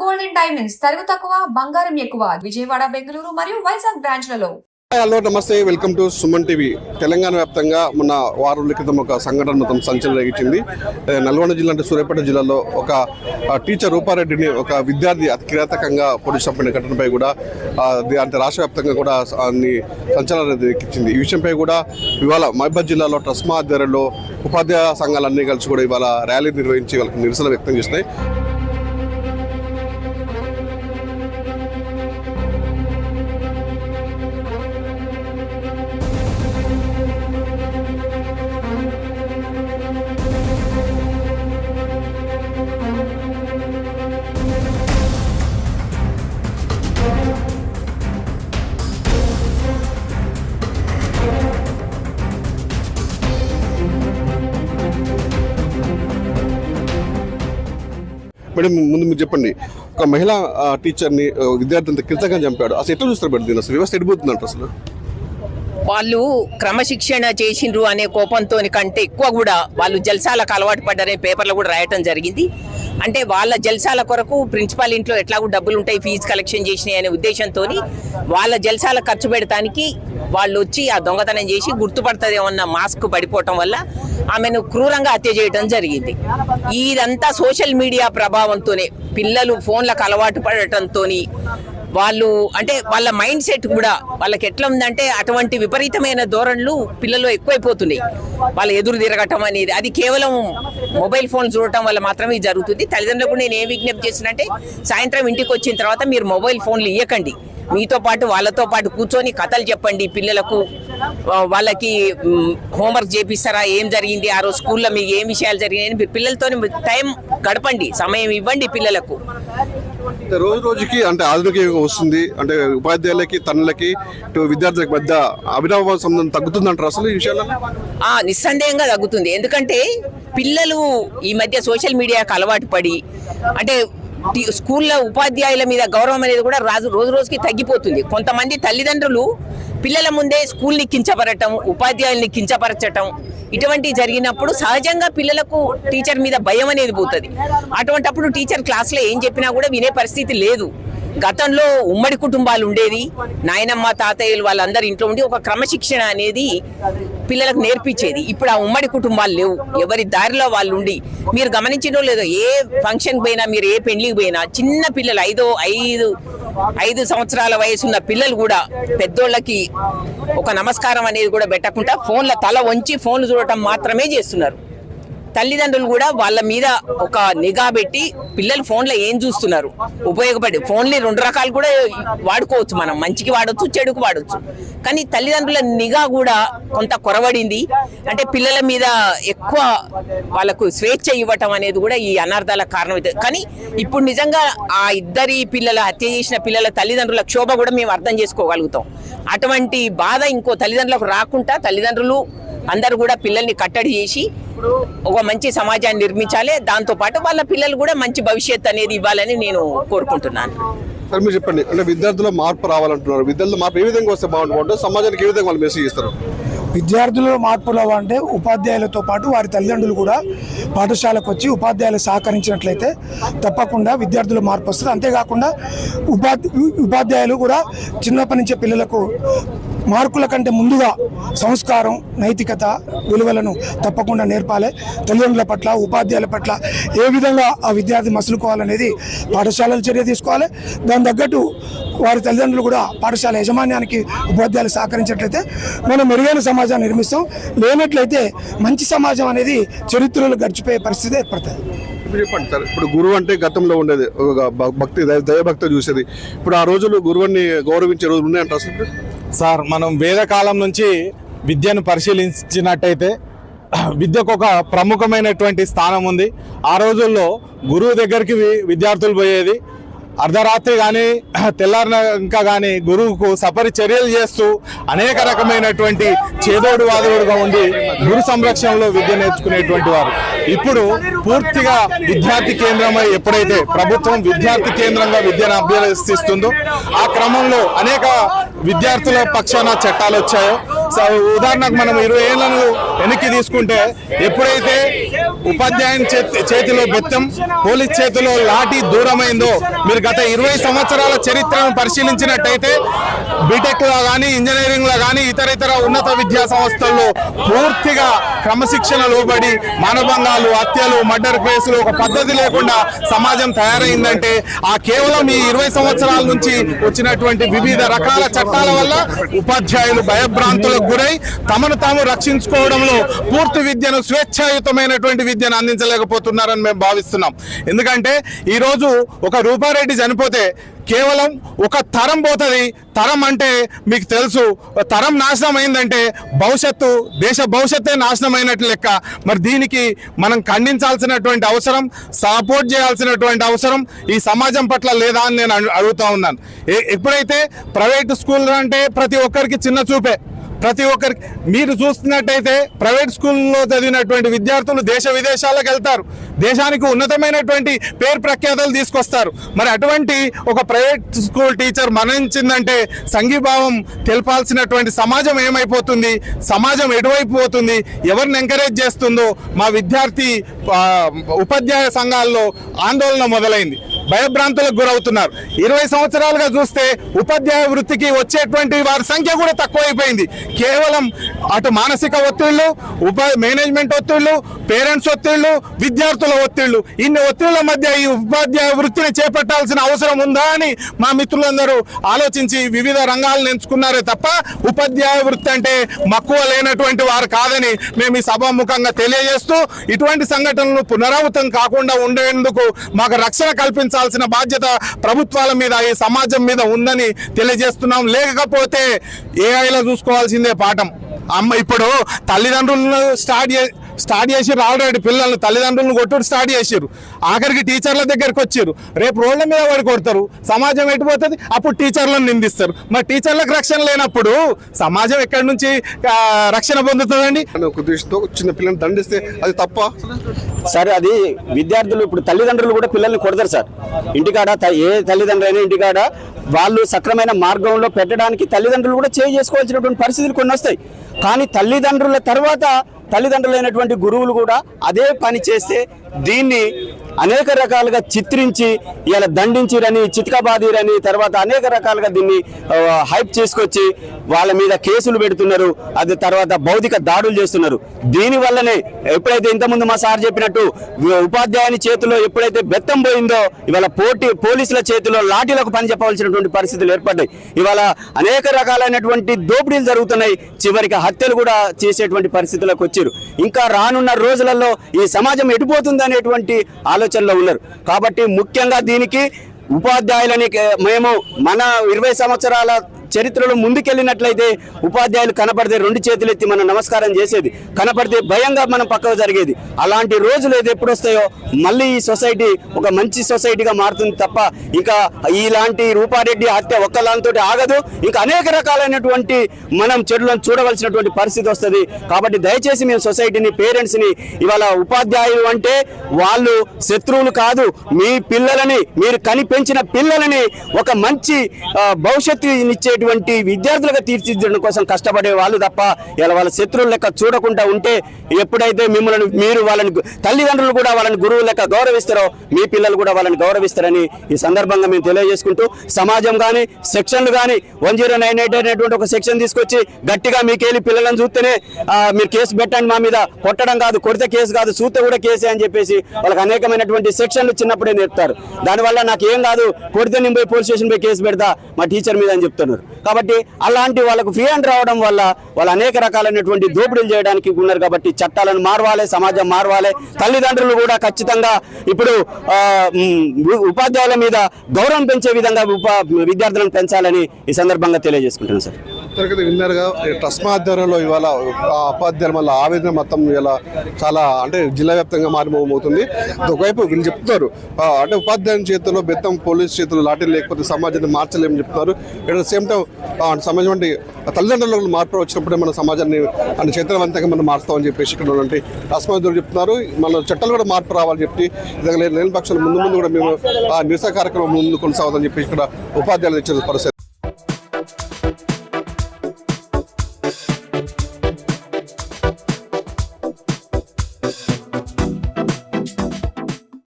Golden diamonds తరుగు తక్కువ బంగారం ఎక్కువ విజయవాడ బెంగళూరు మరియు వైజాగ్ బ్రాంచ్లలో. హలో నమస్తే, welcome to Suman TV. Telangana వ్యాప్తంగా మొన్న వారం రోజుల క్రితం ఒక సంఘటన మొత్తం సంచలనం రేగించింది. నల్గొండ జిల్లా అంటే సూర్యాపేట జిల్లాలో ఒక టీచర్ రూపారెడ్డిని ఒక విద్యార్థి అతి కిరాతకంగా పొడిచి చంపిన ఘటనపై కూడా అంటే రాష్ట్ర వ్యాప్తంగా కూడా అన్ని సంచలనం రేగించింది. ఈ విషయంపై కూడా ఇవాళ మహబూబాబాద్ జిల్లాలో ట్రస్మా ఆధ్వర్యంలో ఉపాధ్యాయ సంఘాలన్నీ కలిసి కూడా ఇవాళ ర్యాలీ నిర్వహించి వాళ్ళకి నిరసన వ్యక్తం చేస్తాయి. మేడం, ముందు మీరు చెప్పండి, ఒక మహిళా టీచర్ని విద్యార్థి అంత కృతజ్ఞంగా చంపాడు, అసలు ఎట్లా చూస్తారు మేడం? దీని అసలు వ్యవస్థ ఎడిపోతుందంట. అసలు వాళ్ళు క్రమశిక్షణ చేసిండ్రు అనే కోపంతో కంటే ఎక్కువ కూడా వాళ్ళు జల్సాలకు అలవాటు పడ్డారనే పేపర్లో కూడా రాయటం జరిగింది. అంటే వాళ్ళ జల్సాల కొరకు ప్రిన్సిపాల్ ఇంట్లో ఎట్లాగూ డబ్బులు ఉంటాయి, ఫీజు కలెక్షన్ చేసినాయి అనే ఉద్దేశంతో వాళ్ళ జల్సాల ఖర్చు పెడతానికి వాళ్ళు వచ్చి ఆ దొంగతనం చేసి గుర్తుపడుతుందేమన్న మాస్క్ పడిపోవటం వల్ల ఆమెను క్రూరంగా హత్య చేయడం జరిగింది. ఇదంతా సోషల్ మీడియా ప్రభావంతోనే, పిల్లలు ఫోన్లకు అలవాటు పడటంతో వాళ్ళు అంటే వాళ్ళ మైండ్ సెట్ కూడా వాళ్ళకి ఎట్లా ఉందంటే అటువంటి విపరీతమైన ధోరణులు పిల్లలు ఎక్కువైపోతున్నాయి. వాళ్ళు ఎదురు తిరగటం అనేది అది కేవలం మొబైల్ ఫోన్ చూడటం వల్ల మాత్రమే జరుగుతుంది. తల్లిదండ్రులకు నేను ఏం విజ్ఞప్తి చేసినంటే, సాయంత్రం ఇంటికి వచ్చిన తర్వాత మీరు మొబైల్ ఫోన్లు ఇవ్వకండి, మీతో పాటు వాళ్ళతో పాటు కూర్చొని కథలు చెప్పండి పిల్లలకు. వాళ్ళకి హోంవర్క్ చేపిస్తారా, ఏం జరిగింది ఆ రోజు స్కూల్లో, మీకు ఏం విషయాలు జరిగినాయని పిల్లలతో టైం గడపండి, సమయం ఇవ్వండి పిల్లలకు. రోజు రోజుకి అంటే ఆధునికంగా వస్తుంది, అంటే ఉపాధ్యాయులకి తల్లులకి విద్యార్థులకి మధ్య అభినవ సంబంధం తగ్గుతుందంటారు అసలు ఈ విషయాల్లో? నిస్సందేహంగా తగ్గుతుంది. ఎందుకంటే పిల్లలు ఈ మధ్య సోషల్ మీడియాకు అలవాటు పడి అంటే స్కూల్లో ఉపాధ్యాయుల మీద గౌరవం అనేది కూడా రోజు రోజుకి తగ్గిపోతుంది. కొంతమంది తల్లిదండ్రులు పిల్లల ముందే స్కూల్ని కించపరచటం, ఉపాధ్యాయుల్ని కించపరచటం ఇటువంటి జరిగినప్పుడు సహజంగా పిల్లలకు టీచర్ మీద భయం అనేది పోతుంది. అటువంటప్పుడు టీచర్ క్లాస్లో ఏం చెప్పినా కూడా వినే పరిస్థితి లేదు. గతంలో ఉమ్మడి కుటుంబాలు ఉండేది, నాయనమ్మ తాతయ్యలు వాళ్ళందరూ ఇంట్లో ఉండి ఒక క్రమశిక్షణ అనేది పిల్లలకు నేర్పించేది. ఇప్పుడు ఆ ఉమ్మడి కుటుంబాలు లేవు, ఎవరి దారిలో వాళ్ళు ఉండి. మీరు గమనించడం లేదో, ఏ ఫంక్షన్కి పోయినా, మీరు ఏ పెళ్లికి పోయినా, చిన్న పిల్లలు 5 సంవత్సరాల వయసున్న పిల్లలు కూడా పెద్దోళ్ళకి ఒక నమస్కారం అనేది కూడా పెట్టకుండా ఫోన్ల తల వంచి ఫోన్లు చూడటం మాత్రమే చేస్తున్నారు. తల్లిదండ్రులు కూడా వాళ్ళ మీద ఒక నిఘా పెట్టి పిల్లలు ఫోన్లో ఏం చూస్తున్నారు ఉపయోగపడి, ఫోన్లు 2 రకాలు కూడా వాడుకోవచ్చు, మనం మంచికి వాడచ్చు, చెడుకు వాడచ్చు. కానీ తల్లిదండ్రుల నిఘా కూడా కొంత కొరవడింది. అంటే పిల్లల మీద ఎక్కువ వాళ్ళకు స్వేచ్ఛ ఇవ్వటం అనేది కూడా ఈ అనర్థాలకు కారణమవుతుంది. కానీ ఇప్పుడు నిజంగా ఆ ఇద్దరి పిల్లల హత్య చేసిన పిల్లల తల్లిదండ్రుల క్షోభ కూడా మేము అర్థం చేసుకోగలుగుతాం. అటువంటి బాధ ఇంకో తల్లిదండ్రులకు రాకుండా తల్లిదండ్రులు అందరూ కూడా పిల్లల్ని కట్టడి చేసి ఒక మంచి సమాజాన్ని నిర్మించాలి. దాంతోపాటు వాళ్ళ పిల్లలు కూడా మంచి భవిష్యత్తు అనేది ఇవ్వాలని నేను కోరుకుంటున్నాను. సార్, మీరు చెప్పండి, అంటే విద్యార్థుల్లో మార్పు రావాలంటున్నారు. విద్యార్థుల మార్పు ఏ విధంగా వస్తే బాగుంటుంది, సమాజానికి ఏ విధంగా వాళ్ళు మెసేజ్ ఇస్తారు? విద్యార్థులలో మార్పు రావాలంటే ఉపాధ్యాయులతో పాటు వారి తల్లిదండ్రులు కూడా పాఠశాలకు వచ్చి ఉపాధ్యాయులు సహకరించినట్లయితే తప్పకుండా విద్యార్థులు మార్పు వస్తుంది. అంతేకాకుండా ఉపాధ్యాయులు కూడా చిన్నప్పటి నుంచే పిల్లలకు మార్కుల కంటే ముందుగా సంస్కారం, నైతికత, విలువలను తప్పకుండా నేర్పాలి. తల్లిదండ్రుల పట్ల, ఉపాధ్యాయుల పట్ల ఏ విధంగా ఆ విద్యార్థి మసులుకోవాలనేది పాఠశాలలు చర్య తీసుకోవాలి. దాని తగ్గట్టు వారి తల్లిదండ్రులు కూడా పాఠశాల యాజమాన్యానికి ఉపాధ్యాయులు సహకరించినట్లయితే మనం మెరుగైన సమాజాన్ని నిర్మిస్తాం. లేనట్లయితే మంచి సమాజం అనేది చరిత్రలో గడిచిపోయే పరిస్థితి ఏర్పడుతుంది. చెప్పండి సార్, ఇప్పుడు గురువు అంటే గతంలో ఉండేది భక్తి, దైవభక్తి చూసేది. ఇప్పుడు ఆ రోజులు గురువుని గౌరవించే రోజులు ఉన్నాయంట అసలు? సార్, మనం వేదకాలం నుంచి విద్యను పరిశీలించినట్టయితే విద్యకు ఒక ప్రముఖమైనటువంటి స్థానం ఉంది. ఆ రోజుల్లో గురువు దగ్గరికి విద్యార్థులు పోయేది. అర్ధరాత్రి కానీ తెల్లారినాక కానీ గురువుకు సపరి చర్యలు చేస్తూ అనేక రకమైనటువంటి చేదోడు వాదోడుగా ఉండి గురు సంరక్షణలో విద్య నేర్చుకునేటువంటి వారు. ఇప్పుడు పూర్తిగా విద్యార్థి కేంద్రమై ఎప్పుడైతే ప్రభుత్వం విద్యార్థి కేంద్రంగా విద్యను అభ్యసిస్తుందో ఆ క్రమంలో అనేక విద్యార్థుల పక్షాన చట్టాలు వచ్చాయో ఉదాహరణకు మనం 20 ఏళ్లను వెనక్కి తీసుకుంటే ఎప్పుడైతే ఉపాధ్యాయుని చేతిలో బెత్తం, పోలీస్ చేతిలో లాఠీ దూరమైందో, మీరు గత 20 సంవత్సరాల చరిత్రను పరిశీలించినట్టయితే బీటెక్ లో కానీ, ఇంజనీరింగ్ లో కానీ, ఇతర ఉన్నత విద్యా సంస్థల్లో పూర్తిగా క్రమశిక్షణ లోబడి మానభంగాలు, హత్యలు, మర్డర్ కేసులు ఒక పద్ధతి లేకుండా సమాజం తయారైందంటే ఆ కేవలం ఈ 20 సంవత్సరాల నుంచి వచ్చినటువంటి వివిధ రకాల చట్టాల వల్ల ఉపాధ్యాయులు భయభ్రాంతులకు గురై తమను తాము రక్షించుకోవడంలో పూర్తి విద్యను, స్వేచ్ఛాయుతమైనటువంటి విద్యను అందించలేకపోతున్నారని మేము భావిస్తున్నాం. ఎందుకంటే ఈరోజు ఒక రూపారెడ్డి చనిపోతే కేవలం ఒక తరం పోతుంది. తరం అంటే మీకు తెలుసు, తరం నాశనం అయిందంటే భవిష్యత్తు, దేశ భవిష్యత్తే నాశనం అయినట్లు లెక్క. మరి దీనికి మనం ఖండించాల్సినటువంటి అవసరం, సపోర్ట్ చేయాల్సినటువంటి అవసరం ఈ సమాజం పట్ల లేదా అని నేను అడుగుతా ఉన్నాను. ఎప్పుడైతే ప్రైవేట్ స్కూల్ అంటే ప్రతి ఒక్కరికి చిన్న చూపే, ప్రతి ఒక్కరికి మీరు చూస్తున్నట్టయితే ప్రైవేట్ స్కూల్లో చదివినటువంటి విద్యార్థులు దేశ విదేశాలకు వెళ్తారు, దేశానికి ఉన్నతమైనటువంటి పేరు ప్రఖ్యాతలు తీసుకొస్తారు. మరి అటువంటి ఒక ప్రైవేట్ స్కూల్ టీచర్ మరణించిందంటే సంఘీభావం తెలపాల్సినటువంటి సమాజం ఏమైపోతుంది, సమాజం ఎటువైపు పోతుంది, ఎవరిని ఎంకరేజ్ చేస్తుందో మా విద్యార్థి ఉపాధ్యాయ సంఘాల్లో ఆందోళన మొదలైంది. భయభ్రాంతులకు గురవుతున్నారు. 20 సంవత్సరాలుగా చూస్తే ఉపాధ్యాయ వృత్తికి వచ్చేటువంటి వారి సంఖ్య కూడా తక్కువైపోయింది. కేవలం అటు మానసిక ఒత్తిళ్లు, మేనేజ్మెంట్ ఒత్తిళ్లు, పేరెంట్స్ ఒత్తిళ్లు, విద్యార్థుల ఒత్తిళ్లు, ఇన్ని ఒత్తిళ్ల మధ్య ఈ ఉపాధ్యాయ వృత్తిని చేపట్టాల్సిన అవసరం ఉందా అని మా మిత్రులందరూ ఆలోచించి వివిధ రంగాలను ఎంచుకున్నారే తప్ప ఉపాధ్యాయ వృత్తి అంటే మక్కువ లేనటువంటి వారు కాదని మేము ఈ సభాముఖంగా తెలియజేస్తూ, ఇటువంటి సంఘటనలు పునరావృతం కాకుండా ఉండేందుకు మాకు రక్షణ కల్పించాల్సిన బాధ్యత ప్రభుత్వాల మీద, ఈ సమాజం మీద ఉందని తెలియజేస్తున్నాం. లేకపోతే ఏఐలో చూసుకోవాల్సిందే పాఠం. ఇప్పుడు తల్లిదండ్రులను స్టార్ట్ చేసిర్రు, ఆల్రెడీ పిల్లల్ని తల్లిదండ్రులను కొట్టుడు స్టార్ట్ చేసిర్రు, ఆఖరికి టీచర్ల దగ్గరికి వచ్చారు. రేపు రోడ్ల మీద పడి కొడతారు, సమాజం ఎటుపోతుంది, అప్పుడు టీచర్లను నిందిస్తారు. మరి టీచర్లకు రక్షణ లేనప్పుడు సమాజం ఎక్కడి నుంచి రక్షణ పొందుతుందండి? ఒక ఉద్దేశంతో చిన్న పిల్లల్ని దండిస్తే అది తప్ప? సార్, అది విద్యార్థులు ఇప్పుడు తల్లిదండ్రులు కూడా పిల్లల్ని కొడతారు సార్. ఇంటికాడ ఏ తల్లిదండ్రులు అయినా ఇంటికాడ వాళ్ళు సక్రమైన మార్గంలో పెట్టడానికి తల్లిదండ్రులు కూడా చేసుకోవాల్సినటువంటి పరిస్థితులు కొన్ని వస్తాయి. కానీ తల్లిదండ్రుల తర్వాత తల్లిదండ్రులైనటువంటి గురువులు కూడా అదే పని చేస్తే దీన్ని అనేక రకాలుగా చిత్రించి ఇలా దండించిరని, చిత్కబాదీరని, తర్వాత అనేక రకాలుగా దీన్ని హైప్ చేసుకొచ్చి వాళ్ళ మీద కేసులు పెడుతున్నారు. అది తర్వాత భౌతిక దాడులు చేస్తున్నారు. దీనివల్లనే ఎప్పుడైతే ఇంతకుముందు మా సార్ చెప్పినట్టు ఉపాధ్యాయుని చేతిలో ఎప్పుడైతే బెత్తం పోయిందో ఇవాళ పోలీసుల చేతిలో లాఠీలకు పని చెప్పవలసినటువంటి పరిస్థితులు ఏర్పడ్డాయి. ఇవాళ అనేక రకాలైనటువంటి దోపిడీలు జరుగుతున్నాయి. చివరికి హత్యలు కూడా చేసేటువంటి పరిస్థితులకు వచ్చారు. ఇంకా రానున్న రోజులలో ఈ సమాజం ఎటుపోతుంది అనేటువంటి ఆలోచనలో ఉన్నారు. కాబట్టి ముఖ్యంగా దీనికి ఉపాధ్యాయులని మేము మన 20 సంవత్సరాల చరిత్రలో ముందుకెళ్ళినట్లయితే ఉపాధ్యాయులు కనపడితే 2 చేతులు ఎత్తి మనం నమస్కారం చేసేది, కనపడితే భయంగా మనం పక్కకు జరిగేది. అలాంటి రోజులు ఏది ఎప్పుడు వస్తాయో మళ్ళీ ఈ సొసైటీ ఒక మంచి సొసైటీగా మారుతుంది తప్ప ఇంకా ఇలాంటి రూపారెడ్డి హత్య ఒక్కలాంతో ఆగదు. ఇంకా అనేక రకాలైనటువంటి మనం చెడులను చూడవలసినటువంటి పరిస్థితి వస్తుంది. కాబట్టి దయచేసి మేము సొసైటీని, పేరెంట్స్ని, ఇవాళ ఉపాధ్యాయులు అంటే వాళ్ళు శత్రువులు కాదు. మీ పిల్లలని, మీరు కని పెంచిన పిల్లలని ఒక మంచి భవిష్యత్తు ఇచ్చే విద్యార్థులుగా తీర్చిదిద్దడం కోసం కష్టపడే వాళ్ళు తప్ప ఇలా వాళ్ళ శత్రువుల లెక్క చూడకుండా ఉంటే ఎప్పుడైతే మీరు వాళ్ళని తల్లిదండ్రులు కూడా వాళ్ళని గురువు లెక్క గౌరవిస్తారో మీ పిల్లలు కూడా వాళ్ళని గౌరవిస్తారని ఈ సందర్భంగా మేము తెలియజేసుకుంటూ, సమాజం కానీ సెక్షన్లు కానీ 1098 అనేటువంటి ఒక సెక్షన్ తీసుకొచ్చి గట్టిగా మీకెళ్ళి పిల్లలను చూస్తేనే మీరు కేసు పెట్టండి, మా మీద కొట్టడం కాదు, కొడితే కేసు కాదు, చూస్తే కూడా కేసే అని చెప్పేసి వాళ్ళకి అనేకమైనటువంటి సెక్షన్లు చిన్నప్పుడే నేర్పుతారు. దానివల్ల నాకు ఏం కాదు, కొడితే నేను పోయి పోలీస్ స్టేషన్ పోయి కేసు పెడతా మా టీచర్ మీద అని చెప్తున్నారు. కాబట్టి అలాంటి వాళ్ళకు ఫ్రీ హ్యాండ్ రావడం వల్ల వాళ్ళు అనేక రకాలైనటువంటి దోపిడీలు చేయడానికి ఉన్నారు. కాబట్టి చట్టాలను మారవాలి, సమాజం మారవాలి. తల్లిదండ్రులు కూడా ఖచ్చితంగా ఇప్పుడు ఉపాధ్యాయుల మీద గౌరవం పెంచే విధంగా విద్యార్థులను పెంచాలని ఈ సందర్భంగా తెలియజేసుకుంటున్నాను సార్. విన్నర్గా ట్రస్ట్ ఆధ్వర్యంలో ఇవాళ ఉపాధ్యాయుల వల్ల ఆవేదన మొత్తం ఇలా చాలా అంటే జిల్లా వ్యాప్తంగా మారిమోగుతుంది. ఒకవైపు వీళ్ళు చెప్తున్నారు అంటే ఉపాధ్యాయుని చేతుల్లో బెత్తం, పోలీస్ చేతుల్లో లాఠీలు లేకపోతే సమాజాన్ని మార్చలేమని చెప్తున్నారు. అట్ ద సేమ్ టైం సమాజం అంటే తల్లిదండ్రులకు మార్పు వచ్చినప్పుడే మన సమాజాన్ని అంటే చైతన్యవంతంగా మనం మారుస్తామని చెప్పేసి ఇక్కడ ఉన్నటువంటి రాష్ట్రపతి చెప్తున్నారు. మన చట్టాలు కూడా మార్పు రావాలని చెప్పి లేని పక్షాలు ముందు కూడా మేము నిరసన కార్యక్రమం ముందు కొనసాగుతామని చెప్పి ఇక్కడ ఉపాధ్యాయులు తెచ్చిన పరిస్థితి.